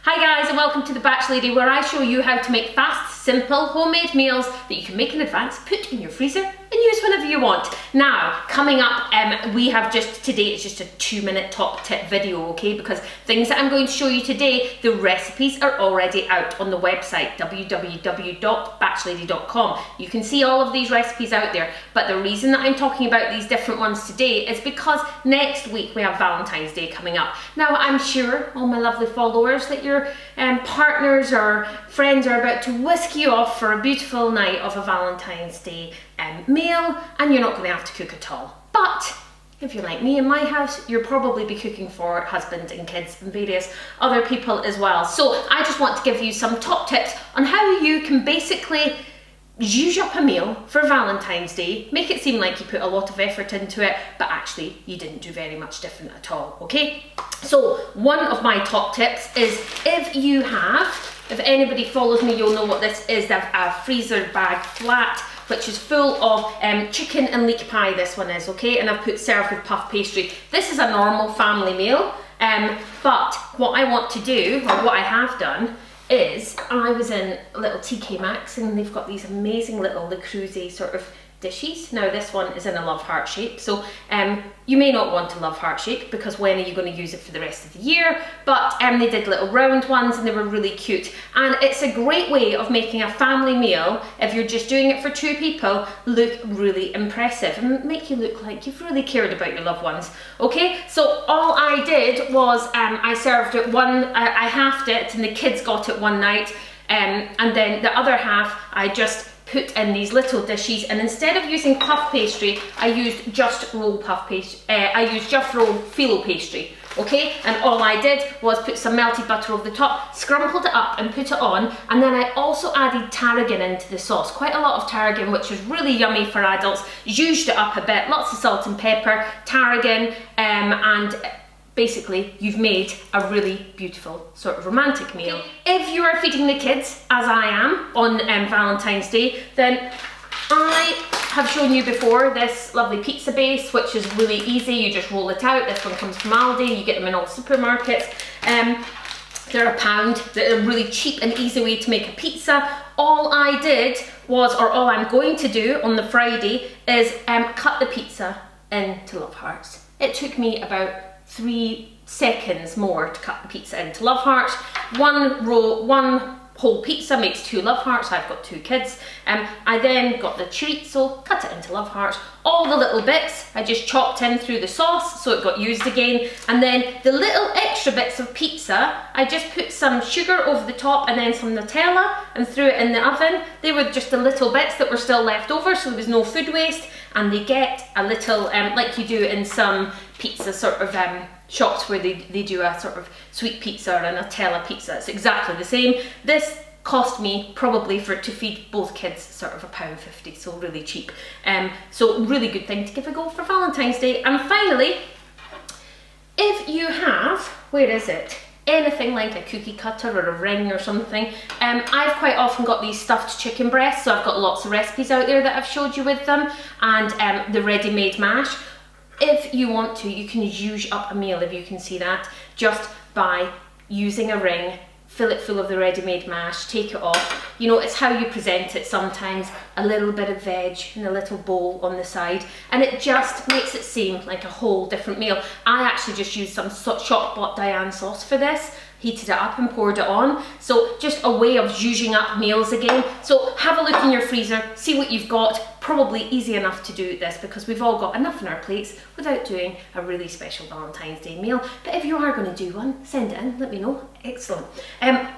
Hi guys, and welcome to The Batch Lady, where I show you how to make fast, simple, homemade meals that you can make in advance, put in your freezer and use whenever you want. Now, coming up, we have today it's just a 2-minute top tip video, okay? Because things that I'm going to show you today, the recipes are already out on the website, www.batchlady.com. You can see all of these recipes out there, but the reason that I'm talking about these different ones today is because next week we have Valentine's Day coming up. Now, I'm sure all my lovely followers that your partners or friends are about to whisk you off for a beautiful night of a Valentine's Day meal, and you're not going to have to cook at all. But if you're like me in my house, you'll probably be cooking for husband and kids and various other people as well. So I just want to give you some top tips on how you can basically use up a meal for Valentine's Day, make it seem like you put a lot of effort into it, but actually you didn't do very much different at all, okay? So one of my top tips is if anybody follows me, you'll know what this is, a freezer bag flat, which is full of chicken and leek pie, this one is, okay? And I've put served with puff pastry. This is a normal family meal, but what I want to do, or what I have done, is I was in little TK Maxx and they've got these amazing little Le Creuset sort of dishes. Now this one is in a love heart shape, so you may not want a love heart shape because when are you going to use it for the rest of the year? But they did little round ones and they were really cute, and it's a great way of making a family meal, if you're just doing it for 2 people, look really impressive and make you look like you've really cared about your loved ones. Okay, so all I did was I served it I halved it and the kids got it one night, and then the other half I just put in these little dishes, and instead of using puff pastry, I used just roll puff pastry. I used just roll phyllo pastry, okay? And all I did was put some melted butter over the top, scrumpled it up and put it on, and then I also added tarragon into the sauce, quite a lot of tarragon, which is really yummy for adults. Zhuzhed it up a bit, lots of salt and pepper, tarragon, and basically, you've made a really beautiful sort of romantic meal. If you are feeding the kids, as I am, on Valentine's Day, then I have shown you before this lovely pizza base, which is really easy. You just roll it out. This one comes from Aldi. You get them in all supermarkets. They're £1. They're a really cheap and easy way to make a pizza. All I did was, or all I'm going to do on the Friday, is cut the pizza into love hearts. It took me about 3 seconds more to cut the pizza into love hearts. One whole pizza makes 2 love hearts. I've got 2 kids. I then got the chorizo, cut it into love hearts. All the little bits I just chopped in through the sauce so it got used again. And then the little extra bits of pizza, I just put some sugar over the top and then some Nutella and threw it in the oven. They were just the little bits that were still left over, so there was no food waste. And they get a little, like you do in some pizza sort of shops where they do a sort of sweet pizza or a Nutella pizza. It's exactly the same. This cost me probably to feed both kids sort of £1.50, so really cheap. So really good thing to give a go for Valentine's Day. And finally, if you have, where is it? Anything like a cookie cutter or a ring or something. I've quite often got these stuffed chicken breasts, so I've got lots of recipes out there that I've showed you with them, and the ready-made mash. If you want to, you can zhuzh up a meal, if you can see that, just by using a ring, fill it full of the ready-made mash, take it off. You know, it's how you present it sometimes, a little bit of veg in a little bowl on the side, and it just makes it seem like a whole different meal. I actually just used some shop-bought Diane sauce for this, heated it up and poured it on. So just a way of zhuzhing up meals again. So have a look in your freezer, see what you've got. Probably easy enough to do this because we've all got enough on our plates without doing a really special Valentine's Day meal. But if you are going to do one, send it in, let me know. Excellent.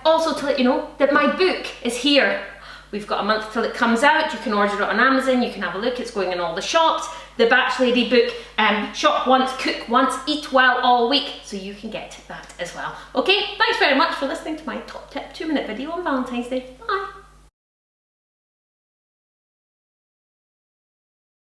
Also to let you know that my book is here. We've got a month till it comes out. You can order it on Amazon, you can have a look, it's going in all the shops. The Batch Lady book, shop once, cook once, eat well all week, so you can get that as well. Okay, thanks very much for listening to my top tip 2-minute video on Valentine's Day. Bye.